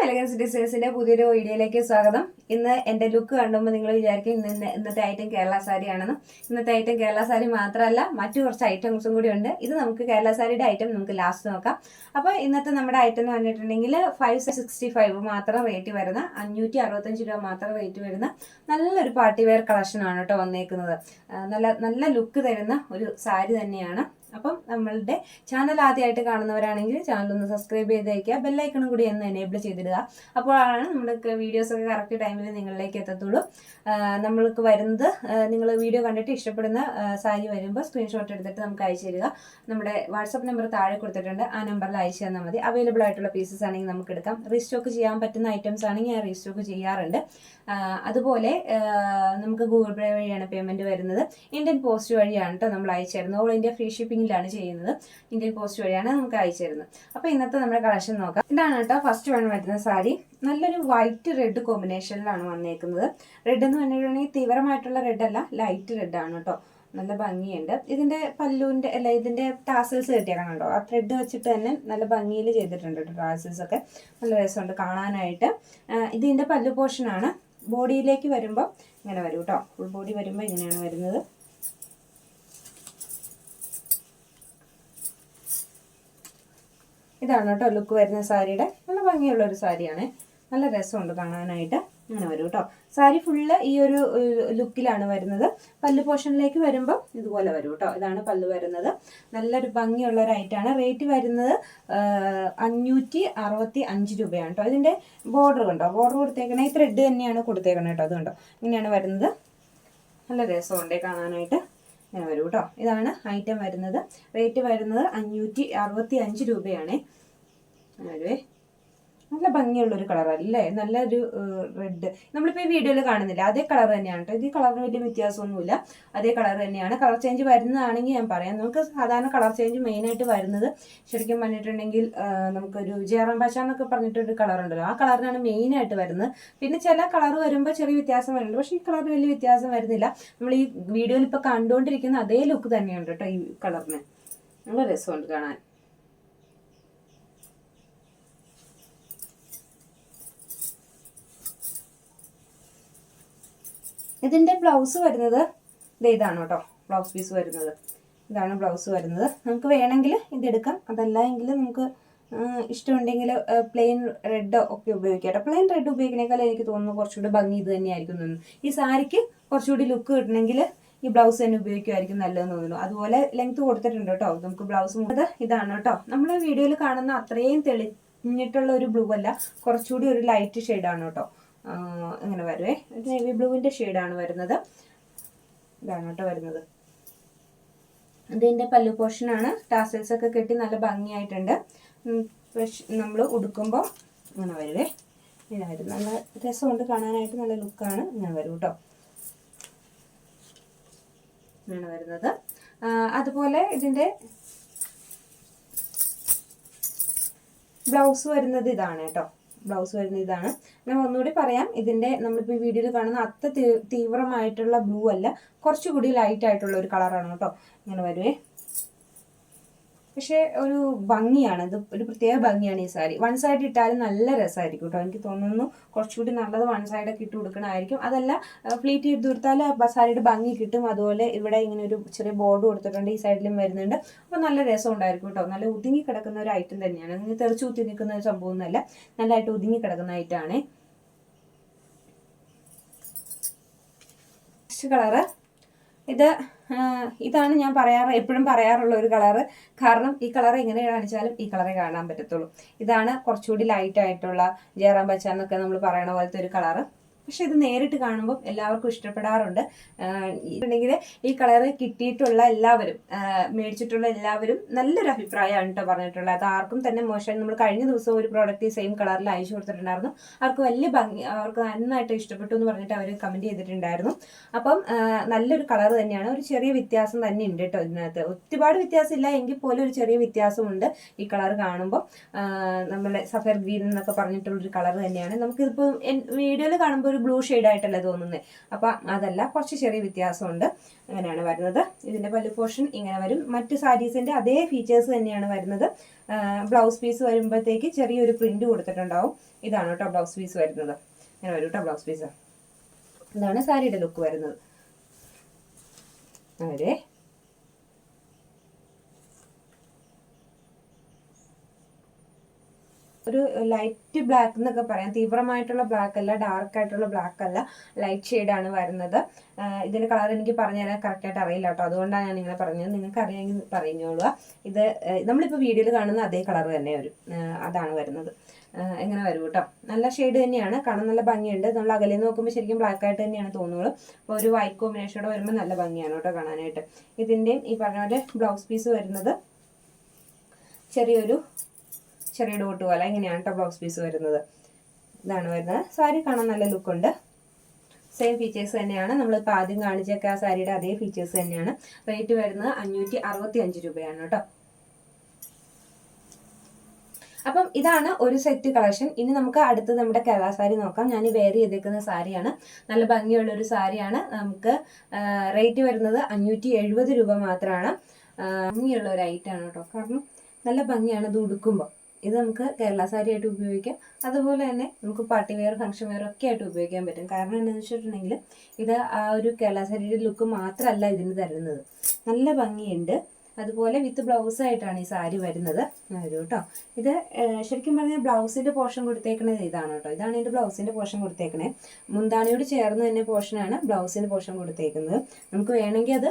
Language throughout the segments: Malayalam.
എലഗൻസ് ഡിസൈൻസിന്റെ പുതിയൊരു വീഡിയോയിലേക്ക് സ്വാഗതം. ഇന്ന് എന്റെ ലുക്ക് കണ്ടുമ്പോൾ നിങ്ങൾ വിചാരിക്കും ഇന്നത്തെ ഐറ്റം കേരള സാരി ആണെന്ന്. ഇന്നത്തെ ഐറ്റം കേരള സാരി മാത്രമല്ല, മറ്റു കുറച്ച് ഐറ്റംസും കൂടി ഉണ്ട്. ഇത് നമുക്ക് കേരള സാരിയുടെ ഐറ്റം നമുക്ക് ലാസ്റ്റ് നോക്കാം. അപ്പോൾ ഇന്നത്തെ നമ്മുടെ ഐറ്റം എന്ന് പറഞ്ഞിട്ടുണ്ടെങ്കിൽ 565 മാത്രം റേറ്റ് വരുന്ന, 565 രൂപ മാത്രം റേറ്റ് വരുന്ന നല്ലൊരു പാർട്ടി വെയർ കളക്ഷൻ ആണ് കേട്ടോ വന്നേക്കുന്നത്. നല്ല ലുക്ക് തരുന്ന ഒരു സാരി തന്നെയാണ്. അപ്പം നമ്മളുടെ ചാനൽ ആദ്യമായിട്ട് കാണുന്നവരാണെങ്കിൽ ചാനൽ ഒന്ന് സബ്സ്ക്രൈബ് ചെയ്ത് വയ്ക്കുക, ബെല്ലൈക്കണും കൂടി ഒന്ന് എനേബിൾ ചെയ്തിടുക. അപ്പോഴാണ് നമ്മൾക്ക് വീഡിയോസൊക്കെ കറക്റ്റ് ടൈമിൽ നിങ്ങളിലേക്ക് എത്തത്തുള്ളൂ. നമ്മൾക്ക് വരുന്നത്, നിങ്ങൾ വീഡിയോ കണ്ടിട്ട് ഇഷ്ടപ്പെടുന്ന സാരി വരുമ്പോൾ സ്ക്രീൻഷോട്ട് എടുത്തിട്ട് നമുക്ക് അയച്ചു തരിക. നമ്മുടെ വാട്സപ്പ് നമ്പർ താഴെ കൊടുത്തിട്ടുണ്ട്, ആ നമ്പറിൽ അയച്ചു തന്നാൽ മതി. അവൈലബിൾ ആയിട്ടുള്ള പീസസ് ആണെങ്കിൽ നമുക്ക് എടുക്കാം. റീസ്റ്റോക്ക് ചെയ്യാൻ പറ്റുന്ന ഐറ്റംസ് ആണെങ്കിൽ ഞാൻ റീസ്റ്റോക്ക് ചെയ്യാറുണ്ട്. അതുപോലെ നമുക്ക് ഗൂഗിൾ പേ വഴിയാണ് പേയ്മെന്റ് വരുന്നത്. ഇന്ത്യൻ പോസ്റ്റ് വഴിയാണ് കേട്ടോ നമ്മൾ അയച്ചു തരുന്നത്. ഓൾ ഇന്ത്യ ഫ്രീ ഷിപ്പിംഗിലാണ് ചെയ്യുന്നത്. ഇന്ത്യൻ പോസ്റ്റ് വഴിയാണ് നമുക്ക് അയച്ചു തരുന്നത്. അപ്പോൾ ഇന്നത്തെ നമ്മുടെ കളക്ഷൻ നോക്കാം. ഇതാണ് കേട്ടോ ഫസ്റ്റ് വൺ വരുന്ന സാരി. നല്ലൊരു വൈറ്റ് റെഡ് കോമ്പിനേഷനിലാണ് വന്നേക്കുന്നത്. റെഡ് എന്ന് പറഞ്ഞിട്ടുണ്ടെങ്കിൽ തീവ്രമായിട്ടുള്ള റെഡ് അല്ല, ലൈറ്റ് റെഡ് ആണ് കേട്ടോ. നല്ല ഭംഗിയുണ്ട്. ഇതിന്റെ പല്ലുവിന്റെ അല്ല, ഇതിന്റെ ടാസൽസ് കിട്ടിയേക്കണം കേട്ടോ. ആ ത്രെഡ് വെച്ചിട്ട് തന്നെ നല്ല ഭംഗിയിൽ ചെയ്തിട്ടുണ്ട് കേട്ടോ. ടാസൽസ് ഒക്കെ നല്ല രസമുണ്ട് കാണാനായിട്ട്. ഇതിന്റെ പല്ലു പോർഷനാണ്. ബോഡിയിലേക്ക് വരുമ്പോൾ ഇങ്ങനെ വരും കേട്ടോ. ഫുൾ ബോഡി വരുമ്പോൾ ഇങ്ങനെയാണ് വരുന്നത്. ഇതാണ് കേട്ടോ ലുക്ക് വരുന്ന സാരിയുടെ. നല്ല ഭംഗിയുള്ള ഒരു സാരിയാണ്. നല്ല രസമുണ്ട് കാണാനായിട്ട്. അങ്ങനെ വരും കേട്ടോ. സാരി ഫുള്ള് ഈ ഒരു ലുക്കിലാണ് വരുന്നത്. പല്ല് പോർഷനിലേക്ക് വരുമ്പോൾ ഇതുപോലെ വരും കേട്ടോ. ഇതാണ് പല്ല് വരുന്നത്. നല്ലൊരു ഭംഗിയുള്ള ഒരു ഐറ്റാണ്. റേറ്റ് വരുന്നത് 565 രൂപയാണ് കേട്ടോ. ഇതിന്റെ ബോർഡർ കണ്ടോ, ബോർഡർ കൊടുത്തേക്കണേ ഈ ത്രെഡ് തന്നെയാണ് കൊടുത്തേക്കണേ കേട്ടോ. അതുകൊണ്ടോ ഇങ്ങനെയാണ് വരുന്നത്. നല്ല രസമുണ്ട് കാണാനായിട്ട്. ഇങ്ങനെ വരും കേട്ടോ. ഇതാണ് ഐറ്റം വരുന്നത്. റേറ്റ് വരുന്നത് 565 രൂപയാണ്. അങ്ങനെ നല്ല ഭംഗിയുള്ളൊരു കളർ അല്ലേ. നല്ലൊരു റെഡ് നമ്മളിപ്പോൾ ഈ വീഡിയോയിൽ കാണുന്നില്ല, അതേ കളർ തന്നെയാണ് കേട്ടോ. ഇത് കളറിന് വലിയ വ്യത്യാസമൊന്നുമില്ല, അതേ കളർ തന്നെയാണ്. കളർ ചേഞ്ച് വരുന്നതാണെങ്കിൽ ഞാൻ പറയാം. നമുക്ക് സാധാരണ കളർ ചേഞ്ച് മെയിനായിട്ട് വരുന്നത് ശരിക്കും പറഞ്ഞിട്ടുണ്ടെങ്കിൽ നമുക്കൊരു ജയറാം പാഷ എന്നൊക്കെ പറഞ്ഞിട്ടൊരു കളർ ഉണ്ടല്ലോ, ആ കളറിനാണ് മെയിനായിട്ട് വരുന്നത്. പിന്നെ ചില കളർ വരുമ്പോൾ ചെറിയ വ്യത്യാസം വരുന്നുണ്ട്, പക്ഷേ ഈ കളറിന് വലിയ വ്യത്യാസം വരുന്നില്ല. നമ്മൾ ഈ വീഡിയോയിൽ ഇപ്പോൾ കണ്ടുകൊണ്ടിരിക്കുന്ന അതേ ലുക്ക് തന്നെയുണ്ട് കേട്ടോ ഈ കളറിന്. നല്ല രസമുണ്ട് കാണാൻ. ഇതിന്റെ ബ്ലൗസ് വരുന്നത് ഇതാണ് കേട്ടോ. ബ്ലൗസ് പീസ് വരുന്നത് ഇതാണ്. ബ്ലൗസ് വരുന്നത് നമുക്ക് വേണമെങ്കിൽ ഇതെടുക്കാം, അതല്ല എങ്കിൽ നമുക്ക് ഇഷ്ടമുണ്ടെങ്കിൽ പ്ലെയിൻ റെഡ് ഒക്കെ ഉപയോഗിക്കാം കേട്ടോ. പ്ലെയിൻ റെഡ് ഉപയോഗിക്കുന്നേക്കാൾ എനിക്ക് തോന്നുന്നു കുറച്ചുകൂടി ഭംഗി ഇത് തന്നെയായിരിക്കും തോന്നുന്നു. ഈ സാരിക്ക് കുറച്ചുകൂടി ലുക്ക് കിട്ടണമെങ്കിൽ ഈ ബ്ലൗസ് തന്നെ ഉപയോഗിക്കുമായിരിക്കും നല്ലതെന്ന് തോന്നുന്നു. അതുപോലെ ലെങ്ത് കൊടുത്തിട്ടുണ്ട് കേട്ടോ. നമുക്ക് ബ്ലൗസ് ഇതാണ് കേട്ടോ. നമ്മൾ വീഡിയോയിൽ കാണുന്ന അത്രയും തെളിഞ്ഞിട്ടുള്ള ഒരു ബ്ലൂ അല്ല, കുറച്ചുകൂടി ഒരു ലൈറ്റ് ഷെയ്ഡാണ് കേട്ടോ. ഇങ്ങനെ വരുവേ. നേവി ബ്ലൂവിന്റെ ഷെയ്ഡാണ് വരുന്നത്. ഇതാണ് കേട്ടോ വരുന്നത്. ഇതിന്റെ പല്ലു പോർഷനാണ്. ടാസൽസ് ഒക്കെ കെട്ടി നല്ല ഭംഗിയായിട്ടുണ്ട്. നമ്മൾ ഉടുക്കുമ്പോൾ ഇങ്ങനെ വരുവേ. ഇങ്ങനെ വരും. നല്ല രസമുണ്ട് കാണാനായിട്ട്. നല്ല ലുക്കാണ്. ഇങ്ങനെ വരും കേട്ടോ. ഇങ്ങനെ വരുന്നത്. അതുപോലെ ഇതിന്റെ ബ്ലൗസ് വരുന്നത് ഇതാണ് കേട്ടോ. ബ്ലൗസ് വരുന്നത് ഇതാണ്. ഞാൻ ഒന്നുകൂടി പറയാം, ഇതിന്റെ നമ്മളിപ്പോൾ ഈ വീഡിയോയിൽ കാണുന്ന അത്ര തീവ്രമായിട്ടുള്ള ബ്ലൂ അല്ല, കുറച്ചുകൂടി ലൈറ്റ് ആയിട്ടുള്ള ഒരു കളറാണ് കേട്ടോ. ഇങ്ങനെ വരുവേ. പക്ഷേ ഒരു ഭംഗിയാണ് ഇത്, ഒരു പ്രത്യേക ഭംഗിയാണ് ഈ സാരി. വൺ സൈഡ് ഇട്ടാലും നല്ല രസമായിരിക്കും കേട്ടോ. എനിക്ക് തോന്നുന്നു കുറച്ചുകൂടി നല്ലത് വൺ സൈഡൊക്കെ ഇട്ട് കൊടുക്കണമായിരിക്കും. അതല്ല ഫ്ലീറ്റ് ചെയ്ത് കൊടുത്താൽ സാരിയുടെ ഭംഗി കിട്ടും. അതുപോലെ ഇവിടെ ഇങ്ങനെ ഒരു ചെറിയ ബോർഡ് കൊടുത്തിട്ടുണ്ട്, ഈ സൈഡിലും വരുന്നുണ്ട്. അപ്പോൾ നല്ല രസം ഉണ്ടായിരിക്കും കേട്ടോ. നല്ല ഒതുങ്ങി കിടക്കുന്ന ഒരു ഐറ്റം തന്നെയാണ്. അങ്ങനെ തെറിച്ച് കുത്തി നിൽക്കുന്ന ഒരു സംഭവമൊന്നുമല്ല, നല്ലതായിട്ട് ഒതുങ്ങി കിടക്കുന്ന ഐറ്റമാണ്. നെക്സ്റ്റ് കളറ് ഇതാണ് ഞാൻ എപ്പോഴും പറയാറുള്ള ഒരു കളറ്. കാരണം ഈ കളർ എങ്ങനെ കാണിച്ചാലും ഈ കളറെ കാണാൻ പറ്റത്തുള്ളൂ. ഇതാണ് കുറച്ചുകൂടി ലൈറ്റ് ആയിട്ടുള്ള ജയറാം ബച്ച എന്നൊക്കെ നമ്മൾ പറയണ പോലത്തെ ഒരു കളറ്. പക്ഷെ ഇത് നേരിട്ട് കാണുമ്പോൾ എല്ലാവർക്കും ഇഷ്ടപ്പെടാറുണ്ട്. ഉണ്ടെങ്കിൽ ഈ കളറ് കിട്ടിയിട്ടുള്ള എല്ലാവരും, മേടിച്ചിട്ടുള്ള എല്ലാവരും നല്ലൊരു അഭിപ്രായമാണ് കേട്ടോ പറഞ്ഞിട്ടുള്ളത്. അത് ആർക്കും തന്നെ മോശം. നമ്മൾ കഴിഞ്ഞ ദിവസം ഒരു പ്രോഡക്റ്റ് സെയിം കളറിൽ അയച്ചു കൊടുത്തിട്ടുണ്ടായിരുന്നു. അവർക്ക് വലിയ ഭംഗി, അവർക്ക് നന്നായിട്ട് ഇഷ്ടപ്പെട്ടു എന്ന് പറഞ്ഞിട്ട് അവർ കമന്റ് ചെയ്തിട്ടുണ്ടായിരുന്നു. അപ്പം നല്ലൊരു കളർ തന്നെയാണ്. ഒരു ചെറിയ വ്യത്യാസം തന്നെ ഉണ്ട് കേട്ടോ ഇതിനകത്ത്. ഒരുപാട് വ്യത്യാസമില്ല എങ്കിൽ പോലും ഒരു ചെറിയ വ്യത്യാസമുണ്ട് ഈ കളർ കാണുമ്പോൾ. നമ്മളെ സഫയർ ഗ്രീൻ എന്നൊക്കെ പറഞ്ഞിട്ടുള്ളൊരു കളർ തന്നെയാണ്. നമുക്കിതിപ്പോൾ വീഡിയോയിൽ കാണുമ്പോൾ ഒരു ബ്ലൂ ഷെയ്ഡായിട്ടല്ലേ തോന്നുന്നത്. അപ്പം അതല്ല, കുറച്ച് ചെറിയ വ്യത്യാസമുണ്ട്. അങ്ങനെയാണ് വരുന്നത്. ഇതിൻ്റെ പല്ലു പോർഷൻ ഇങ്ങനെ വരും. മറ്റ് സാരീസിൻ്റെ അതേ ഫീച്ചേഴ്സ് തന്നെയാണ് വരുന്നത്. ബ്ലൗസ് പീസ് വരുമ്പോഴത്തേക്ക് ചെറിയൊരു പ്രിന്റ് കൊടുത്തിട്ടുണ്ടാവും. ഇതാണ് കേട്ടോ ബ്ലൗസ് പീസ് വരുന്നത്. ഇങ്ങനെ വരും കേട്ടോ ബ്ലൗസ് പീസ്. ഇതാണ് സാരിയുടെ ലുക്ക് വരുന്നത്. അവരെ ഒരു ലൈറ്റ് ബ്ലാക്ക് എന്നൊക്കെ പറയാം. തീവ്രമായിട്ടുള്ള ബ്ലാക്ക് അല്ല, ഡാർക്ക് ആയിട്ടുള്ള ബ്ലാക്ക് അല്ല, ലൈറ്റ് ഷെയ്ഡാണ് വരുന്നത്. ഇതിന്റെ കളർ എനിക്ക് പറഞ്ഞു തരാൻ കറക്റ്റായിട്ട് അറിയില്ല കേട്ടോ, അതുകൊണ്ടാണ് ഞാൻ നിങ്ങളെ പറഞ്ഞത്. നിങ്ങൾക്ക് അറിയാമെങ്കിൽ പറഞ്ഞോളുക. ഇത് നമ്മളിപ്പോൾ വീഡിയോയിൽ കാണുന്ന അതേ കളർ തന്നെ വരും, അതാണ് വരുന്നത്. എങ്ങനെ വരും കേട്ടോ. നല്ല ഷെയ്ഡ് തന്നെയാണ്, കാണാൻ നല്ല ഭംഗിയുണ്ട്. നമ്മൾ അകലെ നോക്കുമ്പോൾ ശരിക്കും ബ്ലാക്ക് ആയിട്ട് തന്നെയാണ് തോന്നുന്നത്. അപ്പോൾ ഒരു വൈറ്റ് കോമ്പിനേഷനോടെ വരുമ്പോൾ നല്ല ഭംഗിയാണ് കേട്ടോ കാണാനായിട്ട്. ഇതിൻ്റെയും ഈ പറഞ്ഞ പോലെ ബ്ലൗസ് പീസ് വരുന്നത് ചെറിയ ഡോട്ട് പോലെ ഇങ്ങനെയാണ് കേട്ടോ ബ്ലൗസ് പീസ് വരുന്നത്. ഇതാണ് വരുന്നത്. സാരി കാണാൻ നല്ല ലുക്കുണ്ട്. സെയിം ഫീച്ചേഴ്സ് തന്നെയാണ് നമ്മളിപ്പോൾ ആദ്യം കാണിച്ചൊക്കെ ആ സാരിയുടെ അതേ ഫീച്ചേഴ്സ് തന്നെയാണ്. റേറ്റ് വരുന്നത് 565 രൂപയാണ് കേട്ടോ. അപ്പം ഇതാണ് ഒരു സെറ്റ് കളക്ഷൻ. ഇനി നമുക്ക് അടുത്ത് നമ്മുടെ കേരള സാരി നോക്കാം. ഞാൻ വെയർ ചെയ്തേക്കുന്ന സാരിയാണ്, നല്ല ഭംഗിയുള്ള ഒരു സാരിയാണ്. നമുക്ക് റേറ്റ് വരുന്നത് 570 രൂപ മാത്രമാണ്. ഭംഗിയുള്ള ഒരു ഐറ്റമാണ് കേട്ടോ, കാരണം നല്ല ഭംഗിയാണ് ഇത് ഉടുക്കുമ്പോൾ. ഇത് നമുക്ക് കേരള സാരി ആയിട്ട് ഉപയോഗിക്കാം, അതുപോലെ തന്നെ നമുക്ക് പാർട്ടി വെയർ, ഫംഗ്ഷൻ വെയർ ഒക്കെ ആയിട്ട് ഉപയോഗിക്കാൻ പറ്റും. കാരണം എന്താണെന്ന് വെച്ചിട്ടുണ്ടെങ്കിൽ ഇത് ആ ഒരു കേരള സാരിയുടെ ലുക്ക് മാത്രമല്ല ഇതിന് തരുന്നത്, നല്ല ഭംഗിയുണ്ട്. അതുപോലെ വിത്ത് ബ്ലൗസ് ആയിട്ടാണ് ഈ സാരി വരുന്നത് കേട്ടോ. ഇത് ശരിക്കും പറഞ്ഞാൽ ബ്ലൗസിന്റെ പോർഷൻ കൊടുത്തേക്കണത് ഇതാണ് കേട്ടോ. ഇതാണ് ഇതിന്റെ ബ്ലൗസിന്റെ പോർഷൻ കൊടുത്തേക്കണേ. മുന്താണിയോട് ചേർന്ന് തന്നെ പോർഷനാണ് ബ്ലൗസിന്റെ പോർഷൻ കൊടുത്തേക്കുന്നത്. നമുക്ക് വേണമെങ്കിൽ അത്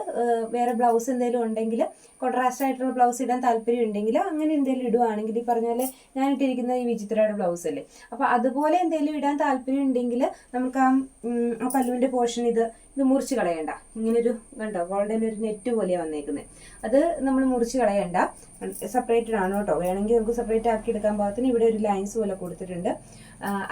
വേറെ ബ്ലൗസ് എന്തെങ്കിലും ഉണ്ടെങ്കിൽ, കോൺട്രാസ്റ്റ് ആയിട്ടുള്ള ബ്ലൗസ് ഇടാൻ താല്പര്യം ഉണ്ടെങ്കിൽ അങ്ങനെ എന്തെങ്കിലും ഇടുവാണെങ്കിൽ, ഈ പറഞ്ഞ പോലെ ഞാൻ ഇട്ടിരിക്കുന്ന ഈ വിചിത്രയുടെ ബ്ലൗസ് അല്ലേ, അപ്പോൾ അതുപോലെ എന്തെങ്കിലും ഇടാൻ താല്പര്യം ഉണ്ടെങ്കിൽ നമുക്ക് ആ പല്ലുവിന്റെ പോർഷൻ ഇത് മുറിച്ച് കളയണ്ട. ഇങ്ങനൊരു കണ്ടോ ഗോൾഡൻ ഒരു നെറ്റ് പോലെയാണ് വന്നേക്കുന്നത്. അത് നമ്മൾ മുറിച്ച് കളയണ്ട, സെപ്പറേറ്റഡ് ആണ് കേട്ടോ. വേണമെങ്കിൽ നമുക്ക് സെപ്പറേറ്റ് ആക്കി എടുക്കാൻ പാകത്തിന് ഇവിടെ ഒരു ലൈൻസ് പോലെ കൊടുത്തിട്ടുണ്ട്.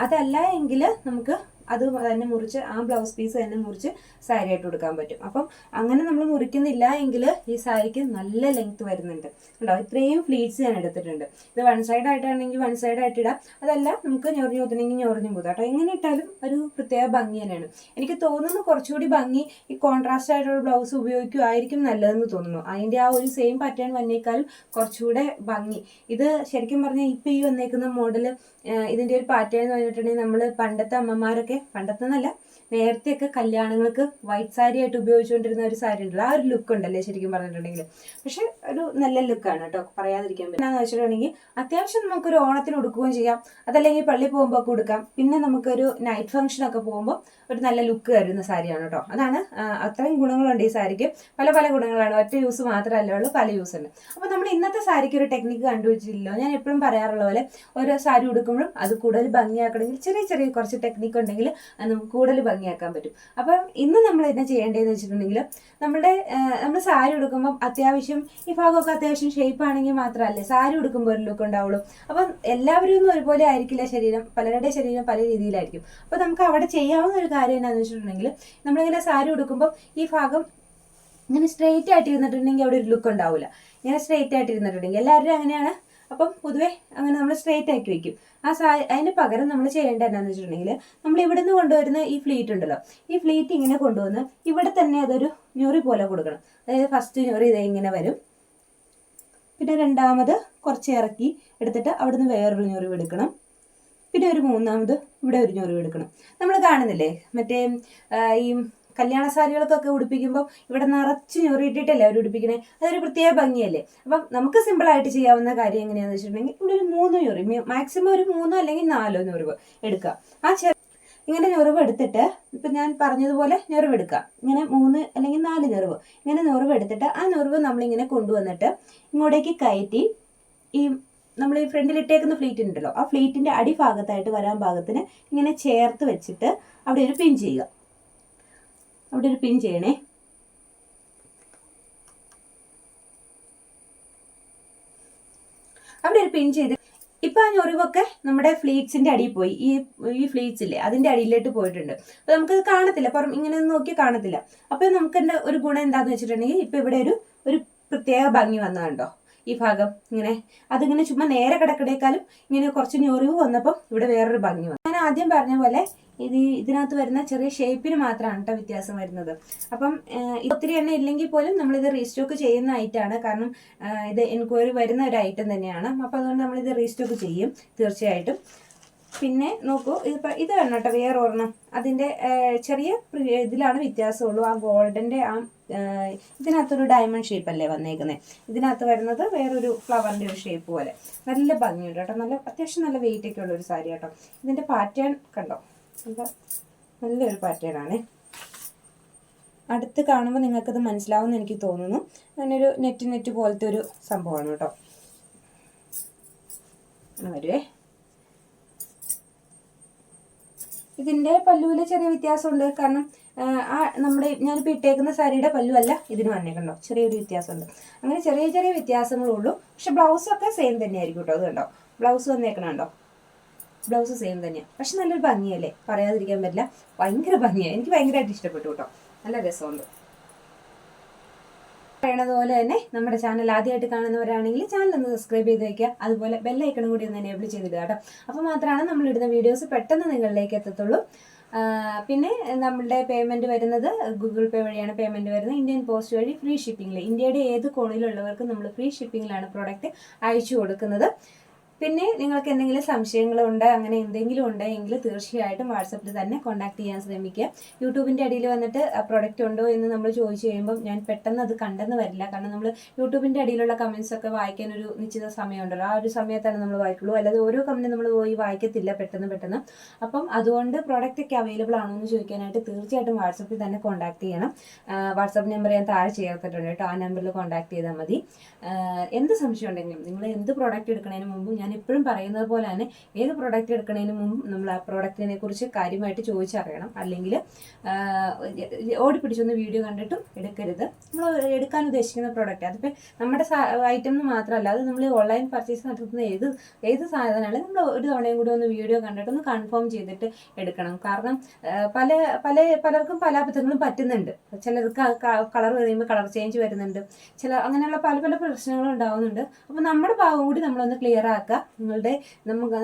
അതല്ല എങ്കിൽ നമുക്ക് അത് തന്നെ മുറിച്ച് ആ ബ്ലൗസ് പീസ് തന്നെ മുറിച്ച് സാരി ആയിട്ട് കൊടുക്കാൻ പറ്റും. അപ്പം അങ്ങനെ നമ്മൾ മുറിക്കുന്നില്ല എങ്കിൽ ഈ സാരിക്ക് നല്ല ലെങ്ത് വരുന്നുണ്ട് കേട്ടോ. ഇത്രയും ഫ്ലീറ്റ്സ് ഞാൻ എടുത്തിട്ടുണ്ട്. ഇത് വൺ സൈഡ് ആയിട്ടാണെങ്കിൽ വൺ സൈഡ് ആയിട്ട് ഇടാം, അതല്ല നമുക്ക് ഞൊറിഞ്ഞു കുത്തണമെങ്കിൽ ഞൊറിഞ്ഞു കുത്താം കേട്ടോ. എങ്ങനെ ഇട്ടാലും ഒരു പ്രത്യേക ഭംഗി തന്നെയാണ്. എനിക്ക് തോന്നുന്നു കുറച്ചുകൂടി ഭംഗി ഈ കോൺട്രാസ്റ്റ് ആയിട്ടുള്ള ബ്ലൗസ് ഉപയോഗിക്കുമായിരിക്കും നല്ലതെന്ന് തോന്നുന്നു. അതിൻ്റെ ആ ഒരു സെയിം പാറ്റേൺ വന്നേക്കാളും കുറച്ചുകൂടെ ഭംഗി. ഇത് ശരിക്കും പറഞ്ഞാൽ ഇപ്പം ഈ വന്നേക്കുന്ന മോഡൽ ഇതിൻ്റെ ഒരു പാറ്റേൺ എന്ന് പറഞ്ഞിട്ടുണ്ടെങ്കിൽ നമ്മൾ പണ്ടത്തെ അമ്മമാരൊക്കെ, പണ്ടത്തെ എന്നല്ല നേരത്തെയൊക്കെ കല്യാണങ്ങൾക്ക് വൈറ്റ് സാരി ആയിട്ട് ഉപയോഗിച്ചുകൊണ്ടിരുന്ന ഒരു സാരി ഉണ്ടല്ലോ, ആ ഒരു ലുക്ക് ഉണ്ടല്ലേ ശരിക്കും പറഞ്ഞിട്ടുണ്ടെങ്കിൽ. പക്ഷെ ഒരു നല്ല ലുക്കാണ് കേട്ടോ, പറയാതിരിക്കാൻ പറ്റും. എന്നാന്ന് വെച്ചിട്ടുണ്ടെങ്കിൽ അത്യാവശ്യം നമുക്കൊരു ഓണത്തിന് ഉടുക്കുകയും ചെയ്യാം, അതല്ലെങ്കിൽ പള്ളി പോകുമ്പോൾ ഒക്കെ ഉടുക്കാം. പിന്നെ നമുക്കൊരു നൈറ്റ് ഫംഗ്ഷനൊക്കെ പോകുമ്പോൾ ഒരു നല്ല ലുക്ക് വരുന്ന സാരിയാണ് കേട്ടോ. അതാണ് അത്രയും ഗുണങ്ങളുണ്ട് ഈ സാരിക്ക്. പല പല ഗുണങ്ങളാണ്, ഒറ്റ യൂസ് മാത്രമല്ല ഉള്ളൂ, പല യൂസ് ഉണ്ട്. അപ്പോൾ നമ്മൾ ഇന്നത്തെ സാരിക്ക് ഒരു ടെക്നിക്ക് കണ്ടുവച്ചില്ലല്ലോ. ഞാൻ എപ്പോഴും പറയാറുള്ള പോലെ ഓരോ സാരി ഉടുക്കുമ്പോഴും അത് കൂടുതൽ ഭംഗിയാക്കണമെങ്കിൽ ചെറിയ ചെറിയ കുറച്ച് ടെക്നിക്ക് ഉണ്ടെങ്കിൽ അത് നമുക്ക് കൂടുതൽ ഭംഗിയാക്കാൻ പറ്റും. അപ്പം ഇന്ന് നമ്മൾ എന്താ ചെയ്യേണ്ടതെന്ന് വെച്ചിട്ടുണ്ടെങ്കിൽ നമ്മൾ സാരി ഉടുക്കുമ്പോൾ അത്യാവശ്യം ഈ ഭാഗമൊക്കെ അത്യാവശ്യം ഷേപ്പ് ആണെങ്കിൽ മാത്രമല്ലേ സാരി ഉടുക്കുമ്പോൾ ഒരു ലുക്ക് ഉണ്ടാവുള്ളൂ. അപ്പം എല്ലാവരും ഒന്നും ഒരുപോലെ ആയിരിക്കില്ല ശരീരം, പലരുടെ ശരീരം പല രീതിയിലായിരിക്കും. അപ്പോൾ നമുക്ക് അവിടെ ചെയ്യാവുന്ന ഒരു കാര്യം എന്താണെന്ന് വെച്ചിട്ടുണ്ടെങ്കിൽ നമ്മളിങ്ങനെ സാരി ഉടുക്കുമ്പോൾ ഈ ഭാഗം ഇങ്ങനെ സ്ട്രെയിറ്റ് ആയിട്ട് ഇരുന്നിട്ടുണ്ടെങ്കിൽ അവിടെ ഒരു ലുക്ക് ഉണ്ടാവില്ല. ഇങ്ങനെ സ്ട്രെയിറ്റ് ആയിട്ട് ഇരുന്നിട്ടുണ്ടെങ്കിൽ എല്ലാവരും അങ്ങനെയാണ്. അപ്പം പൊതുവെ അങ്ങനെ നമ്മൾ സ്ട്രെയിറ്റ് ആക്കി വെക്കും. അതിന് പകരം നമ്മൾ ചെയ്യേണ്ടത് എന്താണെന്ന് വെച്ചിട്ടുണ്ടെങ്കിൽ നമ്മൾ ഇവിടെ നിന്ന് കൊണ്ടുവരുന്ന ഈ ഫ്ലീറ്റ് ഉണ്ടല്ലോ, ഈ ഫ്ലീറ്റ് ഇങ്ങനെ കൊണ്ടുവന്ന് ഇവിടെ തന്നെ അതൊരു ഞൊറി പോലെ കൊടുക്കണം. അതായത് ഫസ്റ്റ് ഞൊറി ഇതേ ഇങ്ങനെ വരും, പിന്നെ രണ്ടാമത് കുറച്ച് ഇറക്കി എടുത്തിട്ട് അവിടുന്ന് വേറൊരു ഞൊറിവ് എടുക്കണം, പിന്നെ ഒരു മൂന്നാമത് ഇവിടെ ഒരു ഞൊറിവ് എടുക്കണം. നമ്മൾ കാണുന്നില്ലേ മറ്റേ ഈ കല്യാണ സാരികൾക്കൊക്കെ ഉടുപ്പിക്കുമ്പോൾ ഇവിടെ നിറച്ച് ഞൊറിയിട്ടിട്ടല്ലേ അവർ ഉടുപ്പിക്കണേ, അതൊരു പ്രത്യേക ഭംഗിയല്ലേ. അപ്പം നമുക്ക് സിമ്പിളായിട്ട് ചെയ്യാവുന്ന കാര്യം എങ്ങനെയാണെന്ന് വെച്ചിട്ടുണ്ടെങ്കിൽ ഇവിടെ ഒരു 3 ഞൊറി, മാക്സിമം ഒരു 3 അല്ലെങ്കിൽ 4 ഞൊറിവ് എടുക്കുക. ഇങ്ങനെ ഞൊറിവ് എടുത്തിട്ട് ഇപ്പം ഞാൻ പറഞ്ഞതുപോലെ ഞൊറിവ് എടുക്കുക. ഇങ്ങനെ 3 അല്ലെങ്കിൽ 4 ഞൊറിവ്, ഇങ്ങനെ ഞൊറിവ് എടുത്തിട്ട് ആ ഞൊറിവ് നമ്മളിങ്ങനെ കൊണ്ടുവന്നിട്ട് ഇങ്ങോട്ടേക്ക് കയറ്റി ഈ നമ്മൾ ഈ ഫ്രണ്ടിൽ ഇട്ടേക്കുന്ന ഫ്ലീറ്റ് ഉണ്ടല്ലോ, ആ ഫ്ലീറ്റിൻ്റെ അടിഭാഗത്തായിട്ട് വരാൻ പാകത്തിന് ഇങ്ങനെ ചേർത്ത് വെച്ചിട്ട് അവിടെ ഒരു പിൻ ചെയ്യുക. അവിടെ ഒരു പിൻ ചെയ്യണേ. അവിടെ ഒരു പിൻ ചെയ്ത് ഇപ്പം ആ ഞൊറിവൊക്കെ നമ്മുടെ ഫ്ലീറ്റ്സിൻ്റെ അടിയിൽ പോയി. ഈ ഫ്ലീറ്റ്സ് ഇല്ലേ അതിൻ്റെ അടിയിലോട്ട് പോയിട്ടുണ്ട്. അപ്പോൾ നമുക്കത് കാണത്തില്ല, ഇങ്ങനെ നോക്കി കാണത്തില്ല. അപ്പോൾ നമുക്ക് എൻ്റെ ഒരു ഗുണം എന്താണെന്ന് വെച്ചിട്ടുണ്ടെങ്കിൽ ഇപ്പം ഇവിടെ ഒരു പ്രത്യേക ഭംഗി വന്നതുണ്ടോ ഈ ഭാഗം. ഇങ്ങനെ അതിങ്ങനെ ചുമ്മാ നേരെ കിടക്കിടേക്കാളും ഇങ്ങനെ കുറച്ച് ഞൊറിവ് വന്നപ്പോൾ ഇവിടെ വേറൊരു ഭംഗി വന്നു. ഞാൻ ആദ്യം പറഞ്ഞ പോലെ ഇതിനകത്ത് വരുന്ന ചെറിയ ഷേപ്പിന് മാത്രമാണ് കേട്ടോ വ്യത്യാസം വരുന്നത്. അപ്പം ഒത്തിരി എണ്ണ ഇല്ലെങ്കിൽ പോലും നമ്മളിത് റീസ്റ്റോക്ക് ചെയ്യുന്ന ഐറ്റമാണ്. കാരണം ഇത് എൻക്വയറി വരുന്ന ഒരു ഐറ്റം തന്നെയാണ്. അപ്പം അതുകൊണ്ട് നമ്മളിത് റീസ്റ്റോക്ക് ചെയ്യും തീർച്ചയായിട്ടും. പിന്നെ നോക്കൂ, ഇത് വേണം കേട്ടോ വേറെ ഒരെണ്ണം. അതിൻ്റെ ചെറിയ ഇതിലാണ് വ്യത്യാസമുള്ളൂ. ആ ഗോൾഡൻ്റെ ആ ഇതിനകത്തൊരു ഡയമണ്ട് ഷേപ്പ് അല്ലേ വന്നേക്കുന്നത്. ഇതിനകത്ത് വരുന്നത് വേറൊരു ഫ്ലവറിൻ്റെ ഒരു ഷേപ്പ് പോലെ. നല്ല ഭംഗിയുണ്ട് കേട്ടോ. അത്യാവശ്യം നല്ല വെയിറ്റ് ഒക്കെ ഉള്ള ഒരു സാരി കേട്ടോ. ഇതിൻ്റെ പാറ്റേൺ കണ്ടോ, നല്ലൊരു പാറ്റേൺ ആണ്. അടുത്ത് കാണുമ്പോൾ നിങ്ങൾക്കത് മനസ്സിലാവുമെന്ന് എനിക്ക് തോന്നുന്നു. അങ്ങനൊരു നെറ്റ് പോലത്തെ ഒരു സംഭവമാണ് കേട്ടോ. വരുവേ, ഇതിൻ്റെ പല്ലുവിൽ ചെറിയ വ്യത്യാസമുണ്ട്. കാരണം ഞാനിപ്പോൾ ഇട്ടേക്കുന്ന സാരിയുടെ പല്ലു അല്ല ഇതിന് വന്നേക്കണ്ടോ, ചെറിയൊരു വ്യത്യാസമുണ്ട്. അങ്ങനെ ചെറിയ ചെറിയ വ്യത്യാസങ്ങളുള്ളൂ. പക്ഷെ ബ്ലൗസൊക്കെ സെയിം തന്നെയായിരിക്കും കേട്ടോ. അത് കണ്ടോ, ബ്ലൗസ് വന്നേക്കണുണ്ടോ, ബ്ലൗസ് സെയിം തന്നെയാണ്. പക്ഷെ നല്ലൊരു ഭംഗിയല്ലേ, പറയാതിരിക്കാൻ പറ്റില്ല. ഭയങ്കര ഭംഗിയാണ്, എനിക്ക് ഭയങ്കരമായിട്ട് ഇഷ്ടപ്പെട്ടു കേട്ടോ. നല്ല രസമുണ്ട്. പറയണതുപോലെ തന്നെ നമ്മുടെ ചാനൽ ആദ്യമായിട്ട് കാണുന്നവരാണെങ്കിൽ ചാനൽ ഒന്ന് സബ്സ്ക്രൈബ് ചെയ്ത് വയ്ക്കുക. അതുപോലെ ബെല്ലൈക്കണും കൂടി ഒന്ന് എനേബിൾ ചെയ്തിടുക കേട്ടോ. അപ്പോൾ മാത്രമാണ് നമ്മളിടുന്ന വീഡിയോസ് പെട്ടെന്ന് നിങ്ങളിലേക്ക് എത്തത്തുള്ളൂ. പിന്നെ നമ്മളുടെ പേയ്മെൻറ്റ് വരുന്നത് ഗൂഗിൾ പേ വഴിയാണ് പേയ്മെൻറ്റ് വരുന്നത്. ഇന്ത്യൻ പോസ്റ്റ് വഴി ഫ്രീ ഷിപ്പിങ്ങിൽ, ഇന്ത്യയുടെ ഏത് കോണിലുള്ളവർക്കും നമ്മൾ ഫ്രീ ഷിപ്പിങ്ങിലാണ് പ്രോഡക്റ്റ് അയച്ചു കൊടുക്കുന്നത്. പിന്നെ നിങ്ങൾക്ക് എന്തെങ്കിലും സംശയങ്ങളുണ്ട്, അങ്ങനെ എന്തെങ്കിലും ഉണ്ടെങ്കിൽ തീർച്ചയായിട്ടും വാട്സപ്പിൽ തന്നെ കോൺടാക്ട് ചെയ്യാൻ ശ്രമിക്കുക. യൂട്യൂബിൻ്റെ അടിയിൽ വന്നിട്ട് പ്രോഡക്റ്റ് ഉണ്ടോ എന്ന് നമ്മൾ ചോദിച്ചു കഴിയുമ്പം ഞാൻ പെട്ടെന്ന് അത് കണ്ടെന്ന് വരില്ല. കാരണം നമ്മൾ യൂട്യൂബിൻ്റെ അടിയിലുള്ള കമൻസ് ഒക്കെ വായിക്കാൻ ഒരു നിശ്ചിത സമയമുണ്ടല്ലോ, ആ ഒരു സമയത്താണ് നമ്മൾ വായിക്കുള്ളൂ. അല്ലാതെ ഓരോ കമൻറ്റും നമ്മൾ പോയി വായിക്കത്തില്ല പെട്ടെന്ന്. അപ്പം അതുകൊണ്ട് പ്രോഡക്റ്റ് ഒക്കെ അവൈലബിൾ ആണോ എന്ന് ചോദിക്കാനായിട്ട് തീർച്ചയായിട്ടും വാട്സപ്പിൽ തന്നെ കോൺടാക്ട് ചെയ്യണം. വാട്സപ്പ് നമ്പർ ഞാൻ താഴെ ചേർത്തിട്ടുണ്ട് കേട്ടോ. ആ നമ്പറിൽ കോൺടാക്ട് ചെയ്താൽ മതി. എന്ത് സംശയം ഉണ്ടെങ്കിലും നിങ്ങൾ എന്ത് പ്രോഡക്റ്റ് എടുക്കുന്നതിന് മുമ്പ് ഞാൻ എപ്പോഴും പറയുന്നത് പോലെ തന്നെ ഏത് പ്രോഡക്റ്റ് എടുക്കുന്നതിന് മുമ്പ് നമ്മൾ ആ പ്രോഡക്റ്റിനെ കുറിച്ച് കാര്യമായിട്ട് ചോദിച്ചറിയണം. അല്ലെങ്കിൽ ഓടിപ്പിടിച്ചൊന്ന് വീഡിയോ കണ്ടിട്ടും എടുക്കരുത്. നമ്മൾ എടുക്കാൻ ഉദ്ദേശിക്കുന്ന പ്രോഡക്റ്റ് അതിപ്പോൾ നമ്മുടെ ഐറ്റം എന്ന് മാത്രമല്ല, അത് നമ്മൾ ഓൺലൈൻ പർച്ചേസ് നടത്തുന്ന ഏത് സാധനമാണ് നമ്മൾ ഒരു തവണയും കൂടി ഒന്ന് വീഡിയോ കണ്ടിട്ട് ഒന്ന് കൺഫേം ചെയ്തിട്ട് എടുക്കണം. കാരണം പലർക്കും പല അബദ്ധങ്ങളും പറ്റുന്നുണ്ട്. ചിലർക്ക് കളർ കഴിയുമ്പോൾ കളർ ചേഞ്ച് വരുന്നുണ്ട്, അങ്ങനെയുള്ള പല പ്രശ്നങ്ങളും ഉണ്ടാവുന്നുണ്ട്. അപ്പോൾ നമ്മുടെ ഭാഗം കൂടി നമ്മളൊന്ന് ക്ലിയർ ആക്കുക.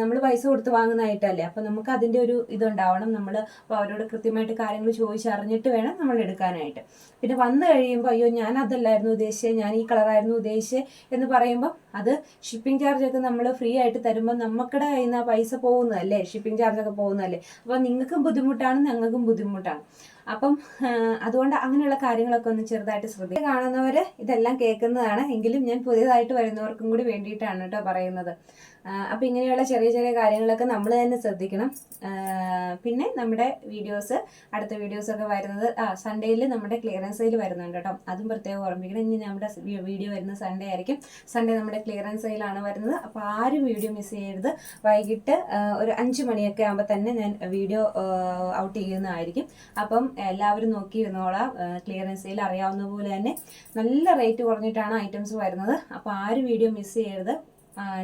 നമ്മൾ പൈസ കൊടുത്ത് വാങ്ങുന്നതായിട്ടല്ലേ, അപ്പം നമുക്ക് അതിൻ്റെ ഒരു ഇതുണ്ടാവണം. നമ്മൾ അപ്പോൾ അവരോട് കൃത്യമായിട്ട് കാര്യങ്ങൾ ചോദിച്ചറിഞ്ഞിട്ട് വേണം നമ്മൾ എടുക്കാനായിട്ട്. പിന്നെ വന്നു കഴിയുമ്പോൾ അയ്യോ ഞാൻ അതല്ലായിരുന്നു ഉദ്ദേശിച്ചത്, ഞാൻ ഈ കളറായിരുന്നു ഉദ്ദേശിച്ചത് എന്ന് പറയുമ്പോൾ അത് ഷിപ്പിംഗ് ചാർജൊക്കെ നമ്മൾ ഫ്രീ ആയിട്ട് തരുമ്പോൾ നമുക്കിടെ കയ്യിൽ നിന്ന് ആ പൈസ പോകുന്നതല്ലേ, ഷിപ്പിംഗ് ചാർജൊക്കെ പോകുന്നതല്ലേ. അപ്പോൾ നിങ്ങൾക്കും ബുദ്ധിമുട്ടാണ്, ഞങ്ങൾക്കും ബുദ്ധിമുട്ടാണ്. അപ്പം അതുകൊണ്ട് അങ്ങനെയുള്ള കാര്യങ്ങളൊക്കെ ഒന്ന് ചെറുതായിട്ട് ശ്രദ്ധിക്കുക. കാണുന്നവർ ഇതെല്ലാം കേൾക്കുന്നതാണ്, എങ്കിലും ഞാൻ പുതിയതായിട്ട് വരുന്നവർക്കും കൂടി വേണ്ടിയിട്ടാണ് കേട്ടോ പറയുന്നത്. അപ്പം ഇങ്ങനെയുള്ള ചെറിയ ചെറിയ കാര്യങ്ങളൊക്കെ നമ്മൾ തന്നെ ശ്രദ്ധിക്കണം. പിന്നെ നമ്മുടെ അടുത്ത വീഡിയോസൊക്കെ വരുന്നത് സൺഡേയിൽ നമ്മുടെ ക്ലിയറൻസ് സെയിൽ വരുന്നുണ്ട് കേട്ടോ. അതും പ്രത്യേകം ഓർമ്മിക്കണം. ഇനി നമ്മുടെ വീഡിയോ വരുന്നത് സൺഡേ ആയിരിക്കും. സൺഡേ നമ്മുടെ ക്ലിയറൻസ് സെയിലാണ് വരുന്നത്. അപ്പോൾ ആരും വീഡിയോ മിസ് ചെയ്യരുത്. വൈകിട്ട് ഒരു 5 മണിയൊക്കെ ആകുമ്പോൾ തന്നെ ഞാൻ വീഡിയോ ഔട്ട് ചെയ്യുന്നതായിരിക്കും. അപ്പം എല്ലാവരും നോക്കിയിരുന്നോളാം. ക്ലിയറൻസ് സെയിൽ അറിയാവുന്ന പോലെ തന്നെ നല്ല റേറ്റ് കുറഞ്ഞിട്ടാണ് ഐറ്റംസ് വരുന്നത്. അപ്പോൾ ആരും വീഡിയോ മിസ് ചെയ്യരുത്.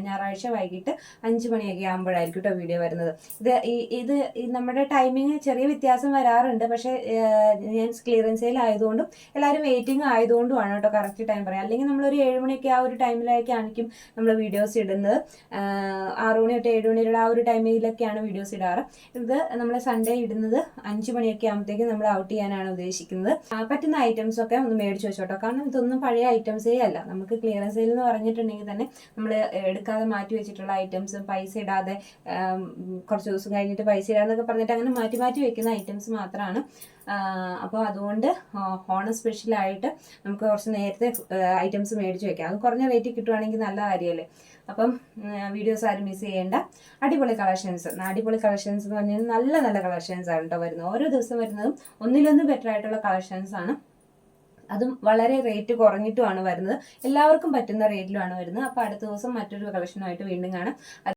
ഞായറാഴ്ച വൈകിട്ട് 5 മണിയൊക്കെ ആകുമ്പോഴായിരിക്കും കേട്ടോ വീഡിയോ വരുന്നത്. ഇത് നമ്മുടെ ടൈമിങ് ചെറിയ വ്യത്യാസം വരാറുണ്ട്. പക്ഷേ ഞാൻ ക്ലിയറൻസ് സെയിൽ ആയതുകൊണ്ടും എല്ലാവരും വെയിറ്റിംഗ് ആയതുകൊണ്ടുമാണ് കേട്ടോ കറക്റ്റ് ടൈം പറയാം. അല്ലെങ്കിൽ നമ്മളൊരു 7 മണിയൊക്കെ ആ ഒരു ടൈമിലേക്കായിരിക്കും നമ്മൾ വീഡിയോസ് ഇടുന്നത്. 6 മണി തൊട്ട് 7 മണിയുള്ള ആ ഒരു ടൈമിലൊക്കെയാണ് വീഡിയോസ് ഇടാറ്. ഇത് നമ്മൾ സൺഡേ ഇടുന്നത് 5 മണിയൊക്കെ ആകുമ്പോഴത്തേക്കും നമ്മൾ ഔട്ട് ചെയ്യാനാണ് ഉദ്ദേശിക്കുന്നത്. പറ്റുന്ന ഐറ്റംസ് ഒക്കെ ഒന്ന് മേടിച്ച് വെച്ചോട്ടോ. കാരണം ഇതൊന്നും പഴയ ഐറ്റംസേ അല്ല. നമുക്ക് ക്ലിയറൻസ് സെയിൽ എന്ന് പറഞ്ഞിട്ടുണ്ടെങ്കിൽ തന്നെ നമ്മൾ എടുക്കാതെ മാറ്റി വെച്ചിട്ടുള്ള ഐറ്റംസും പൈസ ഇടാതെ കുറച്ച് ദിവസം കഴിഞ്ഞിട്ട് പൈസ ഇടാന്നൊക്കെ പറഞ്ഞിട്ട് അങ്ങനെ മാറ്റി വെക്കുന്ന ഐറ്റംസ് മാത്രമാണ്. അപ്പോൾ അതുകൊണ്ട് ഓണം സ്പെഷ്യലായിട്ട് നമുക്ക് കുറച്ച് നേരത്തെ ഐറ്റംസ് മേടിച്ച് വെക്കാം. അത് കുറഞ്ഞ റേറ്റിൽ കിട്ടുവാണെങ്കിൽ നല്ല കാര്യമല്ലേ. അപ്പം വീഡിയോസ് ആരും മിസ് ചെയ്യേണ്ട. അടിപൊളി കളക്ഷൻസ് എന്ന് പറഞ്ഞാൽ നല്ല കളക്ഷൻസ് ആണ് കേട്ടോ വരുന്നത്. ഓരോ ദിവസം വരുന്നതും ഒന്നിലൊന്ന് ബെറ്റർ ആയിട്ടുള്ള കളക്ഷൻസ് ആണ്. അതും വളരെ റേറ്റ് കുറഞ്ഞിട്ടുമാണ് വരുന്നത്. എല്ലാവർക്കും പറ്റുന്ന റേറ്റിലുമാണ് വരുന്നത്. അപ്പോൾ അടുത്ത ദിവസം മറ്റൊരു കളക്ഷനുമായിട്ട് വീണ്ടും കാണാം.